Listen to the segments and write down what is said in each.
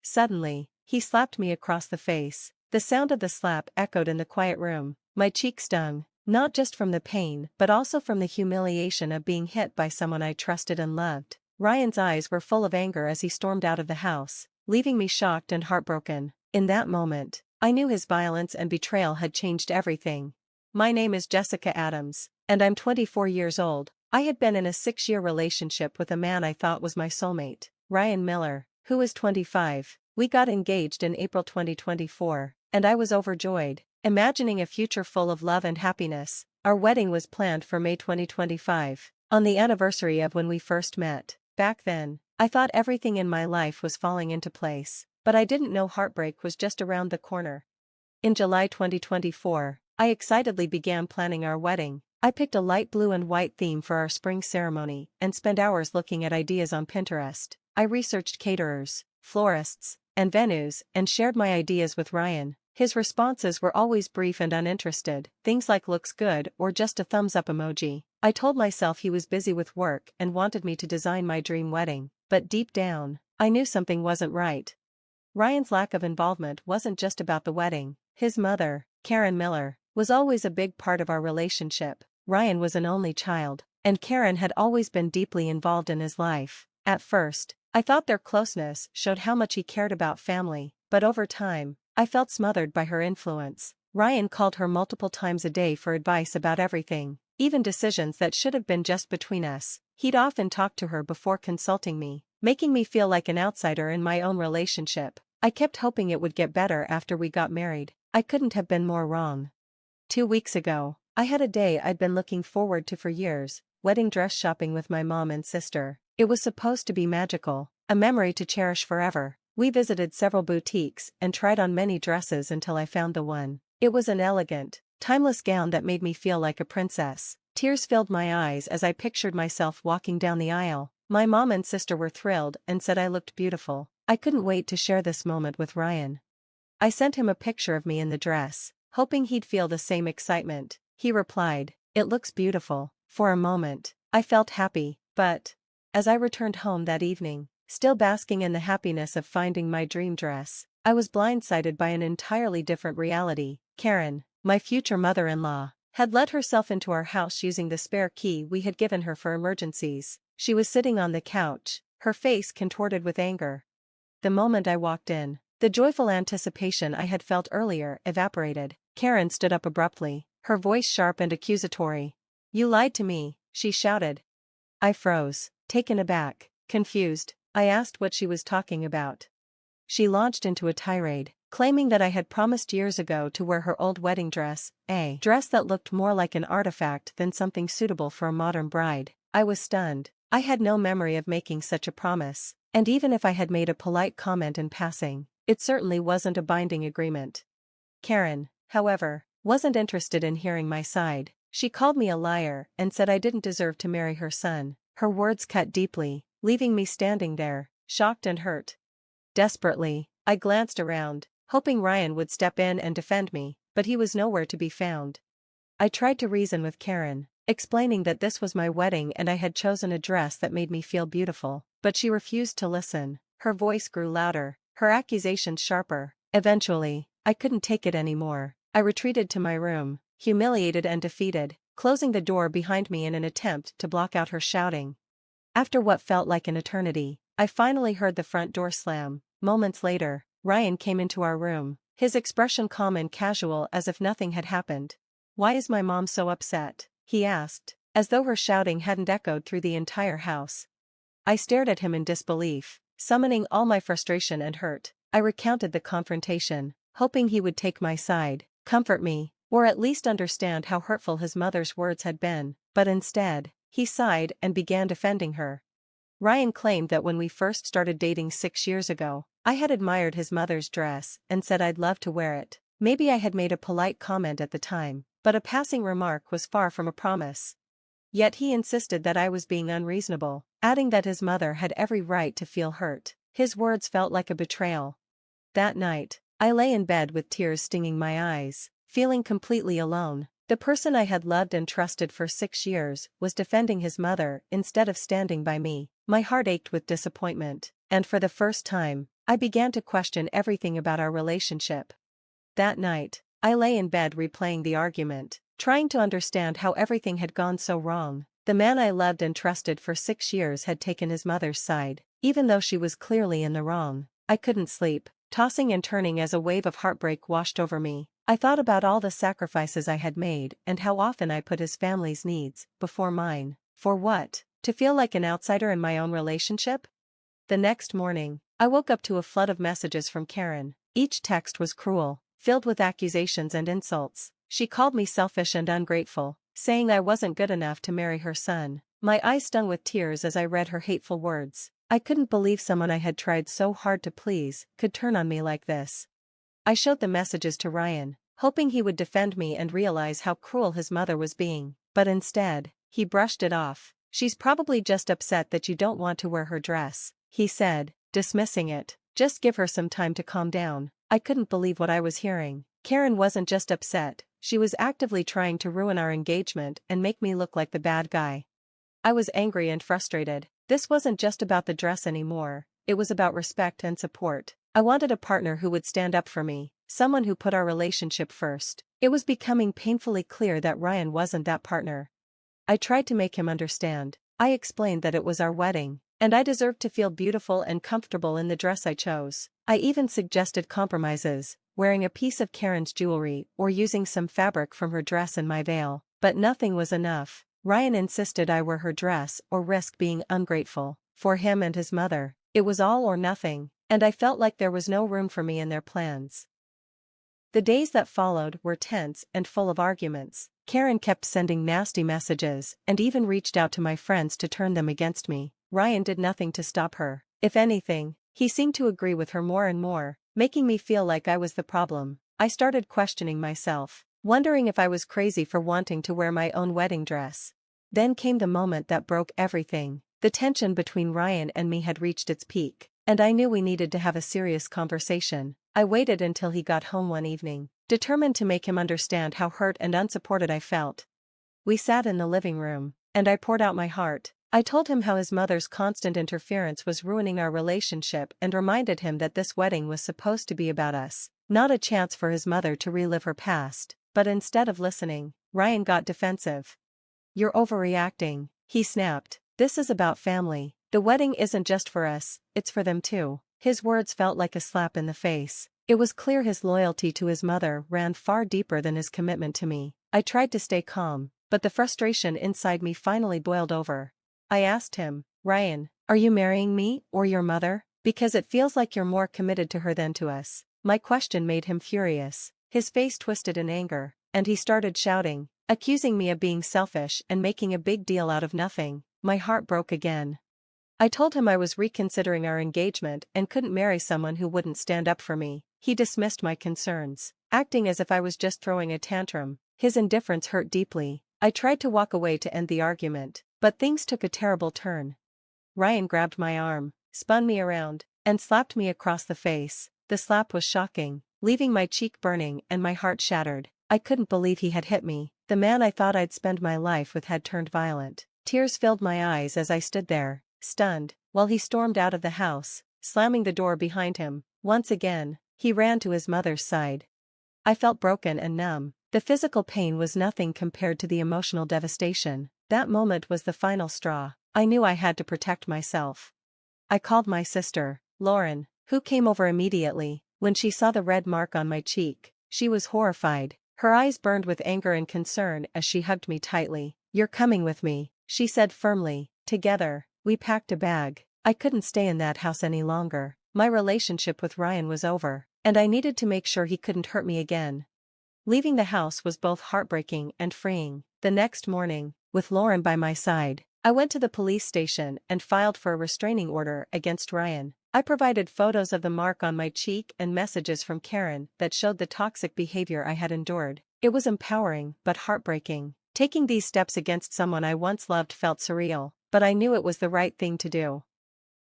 Suddenly, he slapped me across the face. The sound of the slap echoed in the quiet room. My cheek stung, not just from the pain but also from the humiliation of being hit by someone I trusted and loved. Ryan's eyes were full of anger as he stormed out of the house, leaving me shocked and heartbroken. In that moment, I knew his violence and betrayal had changed everything. My name is Jessica Adams, and I'm 24 years old. I had been in a 6-year relationship with a man I thought was my soulmate, Ryan Miller, who was 25. We got engaged in April 2024, and I was overjoyed, imagining a future full of love and happiness. Our wedding was planned for May 2025, on the anniversary of when we first met. Back then, I thought everything in my life was falling into place, but I didn't know heartbreak was just around the corner. In July 2024, I excitedly began planning our wedding. I picked a light blue and white theme for our spring ceremony and spent hours looking at ideas on Pinterest. I researched caterers, florists, and venues and shared my ideas with Ryan. His responses were always brief and uninterested, things like looks good or just a thumbs up emoji. I told myself he was busy with work and wanted me to design my dream wedding, but deep down, I knew something wasn't right. Ryan's lack of involvement wasn't just about the wedding. His mother, Karen Miller, was always a big part of our relationship. Ryan was an only child, and Karen had always been deeply involved in his life. At first, I thought their closeness showed how much he cared about family, but over time, I felt smothered by her influence. Ryan called her multiple times a day for advice about everything, even decisions that should have been just between us. He'd often talk to her before consulting me, making me feel like an outsider in my own relationship. I kept hoping it would get better after we got married. I couldn't have been more wrong. 2 weeks ago, I had a day I'd been looking forward to for years, wedding dress shopping with my mom and sister. It was supposed to be magical, a memory to cherish forever. We visited several boutiques and tried on many dresses until I found the one. It was an elegant, timeless gown that made me feel like a princess. Tears filled my eyes as I pictured myself walking down the aisle. My mom and sister were thrilled and said I looked beautiful. I couldn't wait to share this moment with Ryan. I sent him a picture of me in the dress, hoping he'd feel the same excitement. He replied, "It looks beautiful." For a moment, I felt happy, but as I returned home that evening, still basking in the happiness of finding my dream dress, I was blindsided by an entirely different reality. Karen, my future mother-in-law, had let herself into our house using the spare key we had given her for emergencies. She was sitting on the couch, her face contorted with anger. The moment I walked in, the joyful anticipation I had felt earlier evaporated. Karen stood up abruptly, her voice sharp and accusatory. "You lied to me," she shouted. I froze, taken aback, confused. I asked what she was talking about. She launched into a tirade, claiming that I had promised years ago to wear her old wedding dress, a dress that looked more like an artifact than something suitable for a modern bride. I was stunned. I had no memory of making such a promise, and even if I had made a polite comment in passing, it certainly wasn't a binding agreement. Karen, however, wasn't interested in hearing my side. She called me a liar and said I didn't deserve to marry her son. Her words cut deeply, leaving me standing there, shocked and hurt. Desperately, I glanced around, hoping Ryan would step in and defend me, but he was nowhere to be found. I tried to reason with Karen, explaining that this was my wedding and I had chosen a dress that made me feel beautiful, but she refused to listen. Her voice grew louder, her accusations sharper. Eventually, I couldn't take it anymore. I retreated to my room, humiliated and defeated, closing the door behind me in an attempt to block out her shouting. After what felt like an eternity, I finally heard the front door slam. Moments later, Ryan came into our room, his expression calm and casual as if nothing had happened. "Why is my mom so upset?" he asked, as though her shouting hadn't echoed through the entire house. I stared at him in disbelief, summoning all my frustration and hurt. I recounted the confrontation, hoping he would take my side, comfort me, or at least understand how hurtful his mother's words had been, but instead, he sighed and began defending her. Ryan claimed that when we first started dating 6 years ago, I had admired his mother's dress and said I'd love to wear it. Maybe I had made a polite comment at the time, but a passing remark was far from a promise. Yet he insisted that I was being unreasonable, adding that his mother had every right to feel hurt. His words felt like a betrayal. That night, I lay in bed with tears stinging my eyes, feeling completely alone. The person I had loved and trusted for 6 years was defending his mother instead of standing by me. My heart ached with disappointment, and for the first time, I began to question everything about our relationship. That night, I lay in bed replaying the argument, trying to understand how everything had gone so wrong. The man I loved and trusted for 6 years had taken his mother's side, even though she was clearly in the wrong. I couldn't sleep, tossing and turning as a wave of heartbreak washed over me. I thought about all the sacrifices I had made and how often I put his family's needs before mine. For what? To feel like an outsider in my own relationship? The next morning, I woke up to a flood of messages from Karen. Each text was cruel, filled with accusations and insults. She called me selfish and ungrateful, saying I wasn't good enough to marry her son. My eyes stung with tears as I read her hateful words. I couldn't believe someone I had tried so hard to please could turn on me like this. I showed the messages to Ryan, hoping he would defend me and realize how cruel his mother was being, but instead, he brushed it off. "She's probably just upset that you don't want to wear her dress," he said, dismissing it. "Just give her some time to calm down." I couldn't believe what I was hearing. Karen wasn't just upset, she was actively trying to ruin our engagement and make me look like the bad guy. I was angry and frustrated. This wasn't just about the dress anymore, it was about respect and support. I wanted a partner who would stand up for me, someone who put our relationship first. It was becoming painfully clear that Ryan wasn't that partner. I tried to make him understand. I explained that it was our wedding, and I deserved to feel beautiful and comfortable in the dress I chose. I even suggested compromises, wearing a piece of Karen's jewelry or using some fabric from her dress in my veil. But nothing was enough. Ryan insisted I wear her dress or risk being ungrateful. For him and his mother, it was all or nothing, and I felt like there was no room for me in their plans. The days that followed were tense and full of arguments. Karen kept sending nasty messages and even reached out to my friends to turn them against me. Ryan did nothing to stop her. If anything, he seemed to agree with her more and more, making me feel like I was the problem. I started questioning myself, wondering if I was crazy for wanting to wear my own wedding dress. Then came the moment that broke everything. The tension between Ryan and me had reached its peak, and I knew we needed to have a serious conversation. I waited until he got home one evening, determined to make him understand how hurt and unsupported I felt. We sat in the living room, and I poured out my heart. I told him how his mother's constant interference was ruining our relationship and reminded him that this wedding was supposed to be about us, not a chance for his mother to relive her past. But instead of listening, Ryan got defensive. "You're overreacting," he snapped. "This is about family. The wedding isn't just for us, it's for them too." His words felt like a slap in the face. It was clear his loyalty to his mother ran far deeper than his commitment to me. I tried to stay calm, but the frustration inside me finally boiled over. I asked him, "Ryan, are you marrying me or your mother? Because it feels like you're more committed to her than to us." My question made him furious. His face twisted in anger, and he started shouting, accusing me of being selfish and making a big deal out of nothing. My heart broke again. I told him I was reconsidering our engagement and couldn't marry someone who wouldn't stand up for me. He dismissed my concerns, acting as if I was just throwing a tantrum. His indifference hurt deeply. I tried to walk away to end the argument, but things took a terrible turn. Ryan grabbed my arm, spun me around, and slapped me across the face. The slap was shocking, leaving my cheek burning and my heart shattered. I couldn't believe he had hit me. The man I thought I'd spend my life with had turned violent. Tears filled my eyes as I stood there, stunned, while he stormed out of the house, slamming the door behind him. Once again, he ran to his mother's side. I felt broken and numb. The physical pain was nothing compared to the emotional devastation. That moment was the final straw. I knew I had to protect myself. I called my sister, Lauren, who came over immediately. When she saw the red mark on my cheek, she was horrified. Her eyes burned with anger and concern as she hugged me tightly. "You're coming with me," she said firmly. Together, we packed a bag. I couldn't stay in that house any longer. My relationship with Ryan was over, and I needed to make sure he couldn't hurt me again. Leaving the house was both heartbreaking and freeing. The next morning, with Lauren by my side, I went to the police station and filed for a restraining order against Ryan. I provided photos of the mark on my cheek and messages from Karen that showed the toxic behavior I had endured. It was empowering but heartbreaking. Taking these steps against someone I once loved felt surreal, but I knew it was the right thing to do.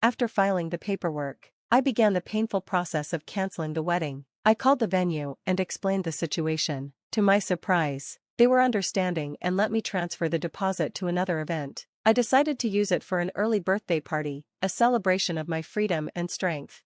After filing the paperwork, I began the painful process of canceling the wedding. I called the venue and explained the situation. To my surprise, they were understanding and let me transfer the deposit to another event. I decided to use it for an early birthday party, a celebration of my freedom and strength.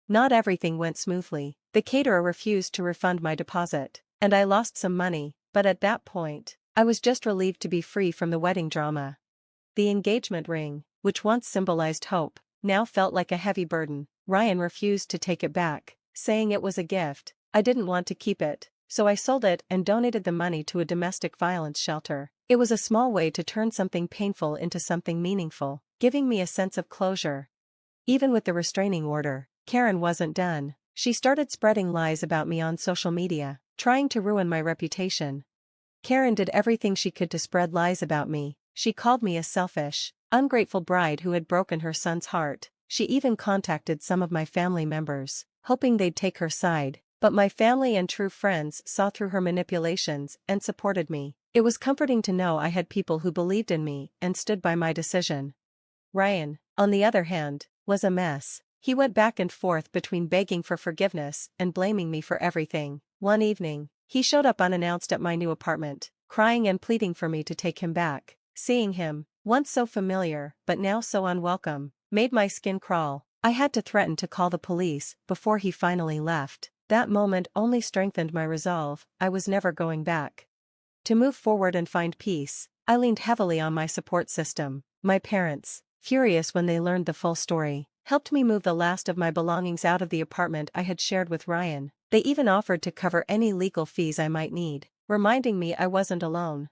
Not everything went smoothly. The caterer refused to refund my deposit, and I lost some money, but at that point, I was just relieved to be free from the wedding drama. The engagement ring, which once symbolized hope, now felt like a heavy burden. Ryan refused to take it back, saying it was a gift. I didn't want to keep it, so I sold it and donated the money to a domestic violence shelter. It was a small way to turn something painful into something meaningful, giving me a sense of closure. Even with the restraining order, Karen wasn't done. She started spreading lies about me on social media, trying to ruin my reputation. Karen did everything she could to spread lies about me. She called me a selfish, ungrateful bride who had broken her son's heart. She even contacted some of my family members, hoping they'd take her side, but my family and true friends saw through her manipulations and supported me. It was comforting to know I had people who believed in me and stood by my decision. Ryan, on the other hand, was a mess. He went back and forth between begging for forgiveness and blaming me for everything. One evening, he showed up unannounced at my new apartment, crying and pleading for me to take him back. Seeing him, once so familiar but now so unwelcome, made my skin crawl. I had to threaten to call the police before he finally left. That moment only strengthened my resolve. I was never going back. To move forward and find peace, I leaned heavily on my support system. My parents, furious when they learned the full story, helped me move the last of my belongings out of the apartment I had shared with Ryan. They even offered to cover any legal fees I might need, reminding me I wasn't alone.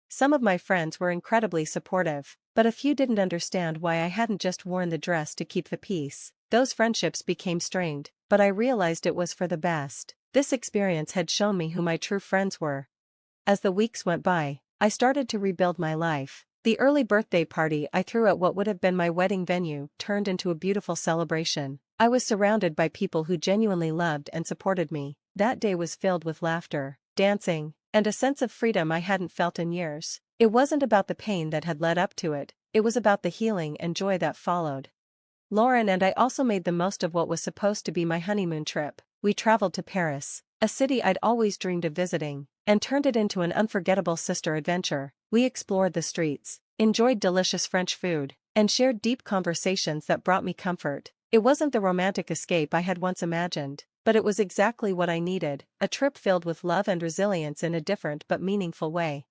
Some of my friends were incredibly supportive, but a few didn't understand why I hadn't just worn the dress to keep the peace. Those friendships became strained, but I realized it was for the best. This experience had shown me who my true friends were. As the weeks went by, I started to rebuild my life. The early birthday party I threw at what would have been my wedding venue turned into a beautiful celebration. I was surrounded by people who genuinely loved and supported me. That day was filled with laughter, dancing, and a sense of freedom I hadn't felt in years. It wasn't about the pain that had led up to it, it was about the healing and joy that followed. Lauren and I also made the most of what was supposed to be my honeymoon trip. We traveled to Paris, a city I'd always dreamed of visiting, and turned it into an unforgettable sister adventure. We explored the streets, enjoyed delicious French food, and shared deep conversations that brought me comfort. It wasn't the romantic escape I had once imagined, but it was exactly what I needed, a trip filled with love and resilience in a different but meaningful way.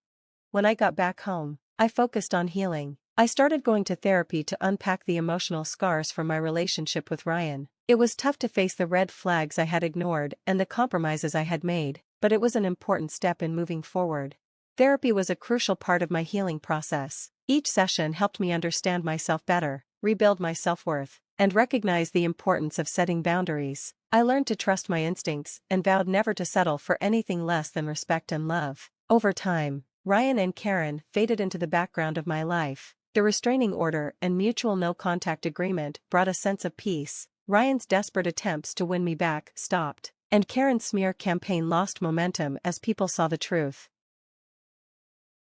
When I got back home, I focused on healing. I started going to therapy to unpack the emotional scars from my relationship with Ryan. It was tough to face the red flags I had ignored and the compromises I had made, but it was an important step in moving forward. Therapy was a crucial part of my healing process. Each session helped me understand myself better, rebuild my self-worth, and recognize the importance of setting boundaries. I learned to trust my instincts and vowed never to settle for anything less than respect and love. Over time, Ryan and Karen faded into the background of my life. The restraining order and mutual no-contact agreement brought a sense of peace. Ryan's desperate attempts to win me back stopped, and Karen's smear campaign lost momentum as people saw the truth.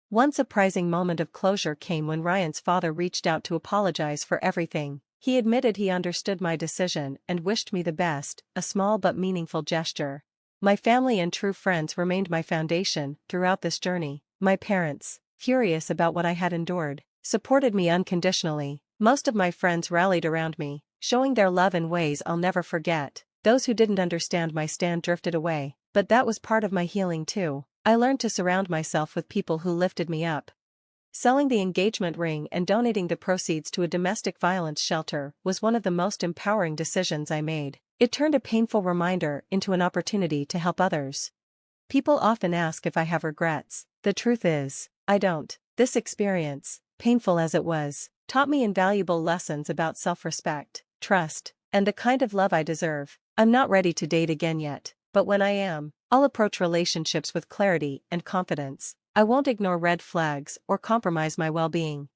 One surprising moment of closure came when Ryan's father reached out to apologize for everything. He admitted he understood my decision and wished me the best, a small but meaningful gesture. My family and true friends remained my foundation throughout this journey. My parents, furious about what I had endured, supported me unconditionally. Most of my friends rallied around me, showing their love in ways I'll never forget. Those who didn't understand my stand drifted away, but that was part of my healing too. I learned to surround myself with people who lifted me up. Selling the engagement ring and donating the proceeds to a domestic violence shelter was one of the most empowering decisions I made. It turned a painful reminder into an opportunity to help others. People often ask if I have regrets. The truth is, I don't. This experience, painful as it was, taught me invaluable lessons about self-respect, trust, and the kind of love I deserve. I'm not ready to date again yet, but when I am, I'll approach relationships with clarity and confidence. I won't ignore red flags or compromise my well-being.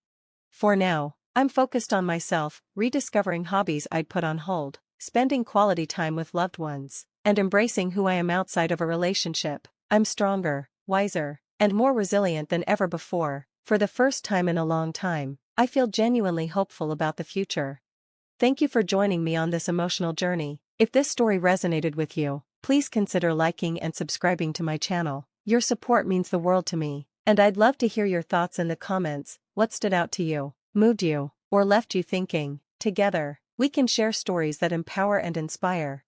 For now, I'm focused on myself, rediscovering hobbies I'd put on hold, spending quality time with loved ones, and embracing who I am outside of a relationship. I'm stronger, wiser, and more resilient than ever before. For the first time in a long time, I feel genuinely hopeful about the future. Thank you for joining me on this emotional journey. If this story resonated with you, please consider liking and subscribing to my channel. Your support means the world to me, and I'd love to hear your thoughts in the comments. What stood out to you, moved you, or left you thinking? Together, We can share stories that empower and inspire,